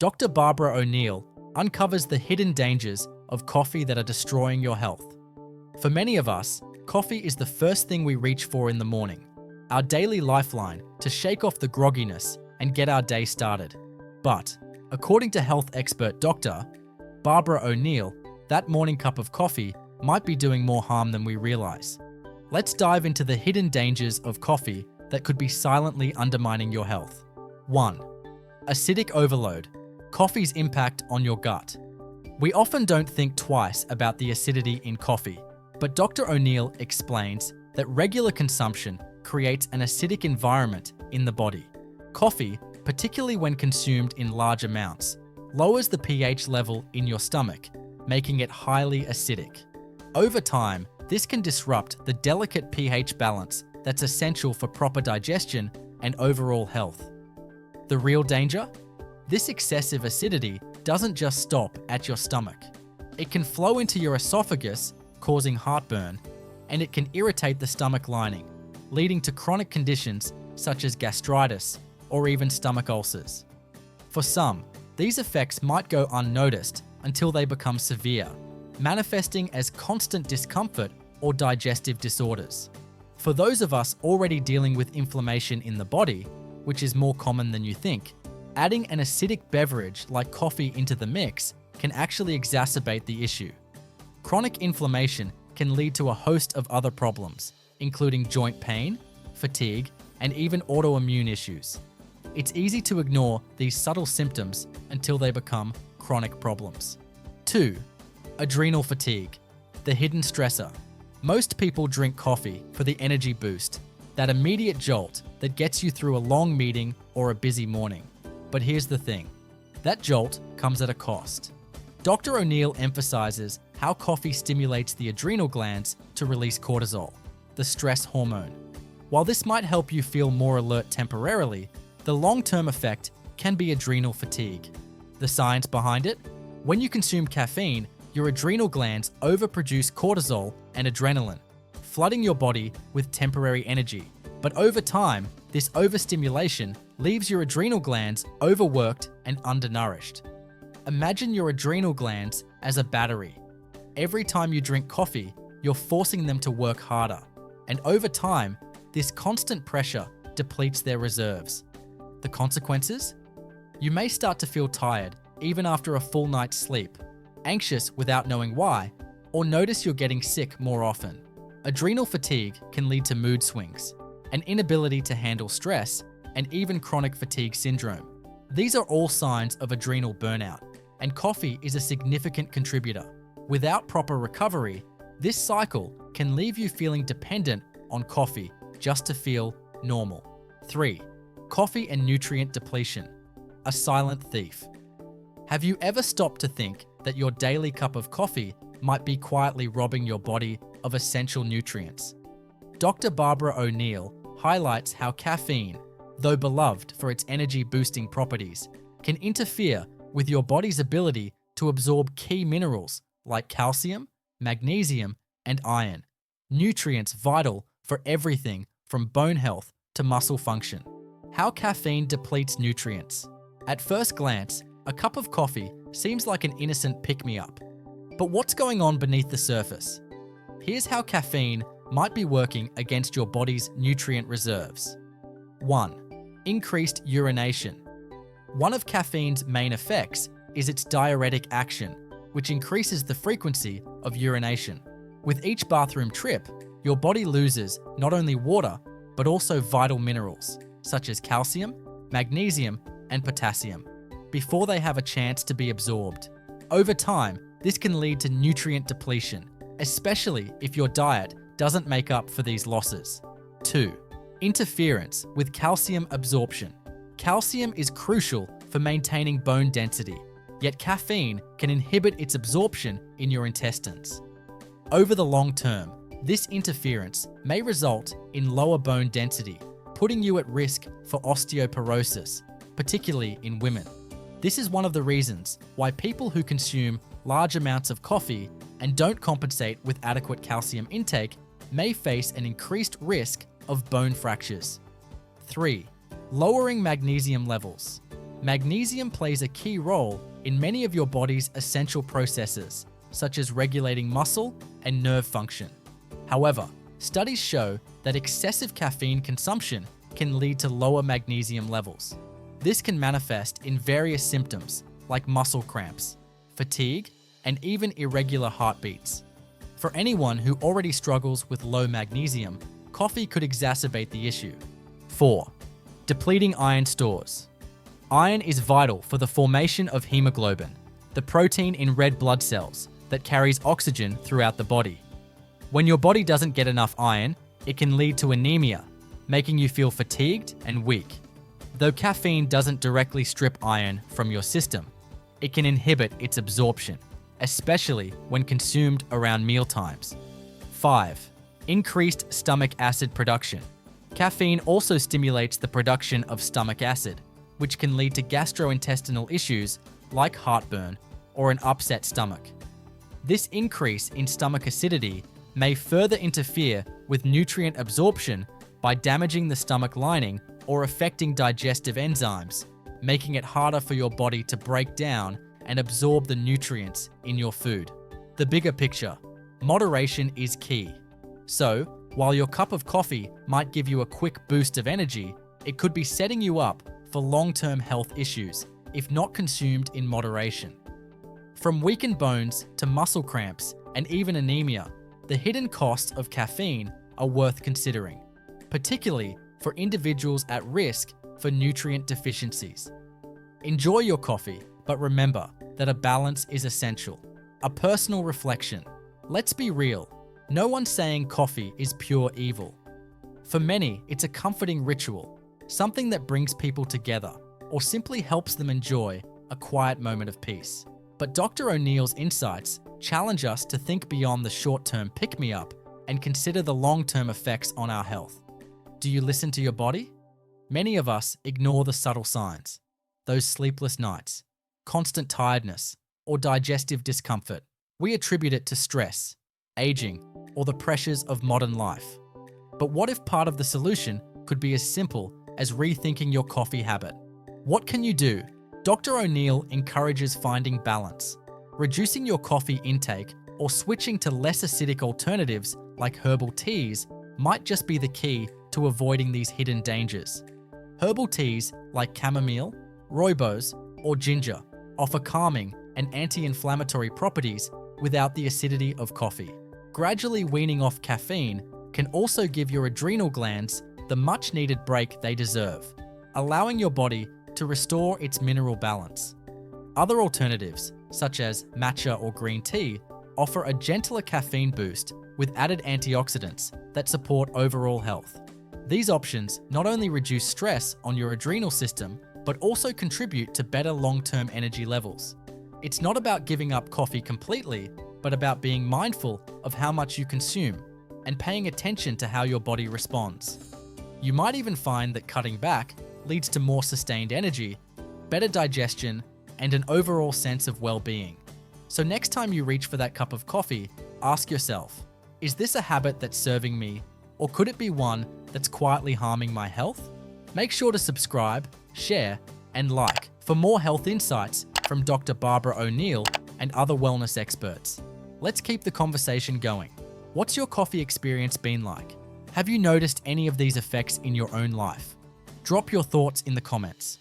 Dr. Barbara O'Neill uncovers the hidden dangers of coffee that are destroying your health. For many of us, coffee is the first thing we reach for in the morning, our daily lifeline to shake off the grogginess and get our day started. But, according to health expert Dr. Barbara O'Neill, that morning cup of coffee might be doing more harm than we realize. Let's dive into the hidden dangers of coffee that could be silently undermining your health. 1. Acidic overload. Coffee's impact on your gut. We often don't think twice about the acidity in coffee, but Dr. O'Neill explains that regular consumption creates an acidic environment in the body. Coffee, particularly when consumed in large amounts, lowers the pH level in your stomach, making it highly acidic. Over time, this can disrupt the delicate pH balance that's essential for proper digestion and overall health. The real danger? This excessive acidity doesn't just stop at your stomach. It can flow into your esophagus, causing heartburn, and it can irritate the stomach lining, leading to chronic conditions such as gastritis or even stomach ulcers. For some, these effects might go unnoticed until they become severe, manifesting as constant discomfort or digestive disorders. For those of us already dealing with inflammation in the body, which is more common than you think, adding an acidic beverage like coffee into the mix can actually exacerbate the issue. Chronic inflammation can lead to a host of other problems, including joint pain, fatigue, and even autoimmune issues. It's easy to ignore these subtle symptoms until they become chronic problems. 2. Adrenal fatigue, the hidden stressor. Most people drink coffee for the energy boost, that immediate jolt that gets you through a long meeting or a busy morning. But here's the thing, that jolt comes at a cost. Dr. O'Neill emphasizes how coffee stimulates the adrenal glands to release cortisol, the stress hormone. While this might help you feel more alert temporarily, the long-term effect can be adrenal fatigue. The science behind it? When you consume caffeine, your adrenal glands overproduce cortisol and adrenaline, flooding your body with temporary energy. But over time, this overstimulation leaves your adrenal glands overworked and undernourished. Imagine your adrenal glands as a battery. Every time you drink coffee, you're forcing them to work harder. And over time, this constant pressure depletes their reserves. The consequences? You may start to feel tired even after a full night's sleep, anxious without knowing why, or notice you're getting sick more often. Adrenal fatigue can lead to mood swings, an inability to handle stress, and even chronic fatigue syndrome. These are all signs of adrenal burnout, and coffee is a significant contributor. Without proper recovery, this cycle can leave you feeling dependent on coffee just to feel normal. 3. Coffee and nutrient depletion, a silent thief. Have you ever stopped to think that your daily cup of coffee might be quietly robbing your body of essential nutrients? Dr. Barbara O'Neill highlights how caffeine, though beloved for its energy-boosting properties, can interfere with your body's ability to absorb key minerals like calcium, magnesium, and iron, nutrients vital for everything from bone health to muscle function. How caffeine depletes nutrients. At first glance, a cup of coffee seems like an innocent pick-me-up. But what's going on beneath the surface? Here's how caffeine might be working against your body's nutrient reserves. 1. Increased urination. One of caffeine's main effects is its diuretic action, which increases the frequency of urination. With each bathroom trip, your body loses not only water, but also vital minerals, such as calcium, magnesium, and potassium, before they have a chance to be absorbed. Over time, this can lead to nutrient depletion, especially if your diet doesn't make up for these losses. 2. Interference with calcium absorption. Calcium is crucial for maintaining bone density, yet caffeine can inhibit its absorption in your intestines. Over the long term, this interference may result in lower bone density, putting you at risk for osteoporosis, particularly in women. This is one of the reasons why people who consume large amounts of coffee and don't compensate with adequate calcium intake may face an increased risk of bone fractures. 3. Lowering magnesium levels. Magnesium plays a key role in many of your body's essential processes, such as regulating muscle and nerve function. However, studies show that excessive caffeine consumption can lead to lower magnesium levels. This can manifest in various symptoms like muscle cramps, fatigue, and even irregular heartbeats. For anyone who already struggles with low magnesium, coffee could exacerbate the issue. 4. Depleting iron stores. Iron is vital for the formation of hemoglobin, the protein in red blood cells that carries oxygen throughout the body. When your body doesn't get enough iron, it can lead to anemia, making you feel fatigued and weak. Though caffeine doesn't directly strip iron from your system, it can inhibit its absorption, especially when consumed around mealtimes. 5. Increased stomach acid production. Caffeine also stimulates the production of stomach acid, which can lead to gastrointestinal issues like heartburn or an upset stomach. This increase in stomach acidity may further interfere with nutrient absorption by damaging the stomach lining or affecting digestive enzymes, making it harder for your body to break down and absorb the nutrients in your food. The bigger picture: moderation is key. So, while your cup of coffee might give you a quick boost of energy, it could be setting you up for long-term health issues if not consumed in moderation. From weakened bones to muscle cramps and even anemia, the hidden costs of caffeine are worth considering, particularly for individuals at risk for nutrient deficiencies. Enjoy your coffee, but remember that a balance is essential. A personal reflection: let's be real, no one's saying coffee is pure evil. For many, it's a comforting ritual, something that brings people together or simply helps them enjoy a quiet moment of peace. But Dr. O'Neill's insights challenge us to think beyond the short-term pick-me-up and consider the long-term effects on our health. Do you listen to your body? Many of us ignore the subtle signs, those sleepless nights, constant tiredness, or digestive discomfort. We attribute it to stress, aging, or the pressures of modern life. But what if part of the solution could be as simple as rethinking your coffee habit? What can you do? Dr. O'Neill encourages finding balance. Reducing your coffee intake or switching to less acidic alternatives like herbal teas might just be the key to avoiding these hidden dangers. Herbal teas like chamomile, rooibos, or ginger offer calming and anti-inflammatory properties without the acidity of coffee. Gradually weaning off caffeine can also give your adrenal glands the much-needed break they deserve, allowing your body to restore its mineral balance. Other alternatives, such as matcha or green tea, offer a gentler caffeine boost with added antioxidants that support overall health. These options not only reduce stress on your adrenal system, but also contribute to better long-term energy levels. It's not about giving up coffee completely, but about being mindful of how much you consume and paying attention to how your body responds. You might even find that cutting back leads to more sustained energy, better digestion, and an overall sense of well-being. So next time you reach for that cup of coffee, ask yourself, is this a habit that's serving me, or could it be one that's quietly harming my health? Make sure to subscribe, share, and like for more health insights from Dr. Barbara O'Neill and other wellness experts. Let's keep the conversation going. What's your coffee experience been like? Have you noticed any of these effects in your own life? Drop your thoughts in the comments.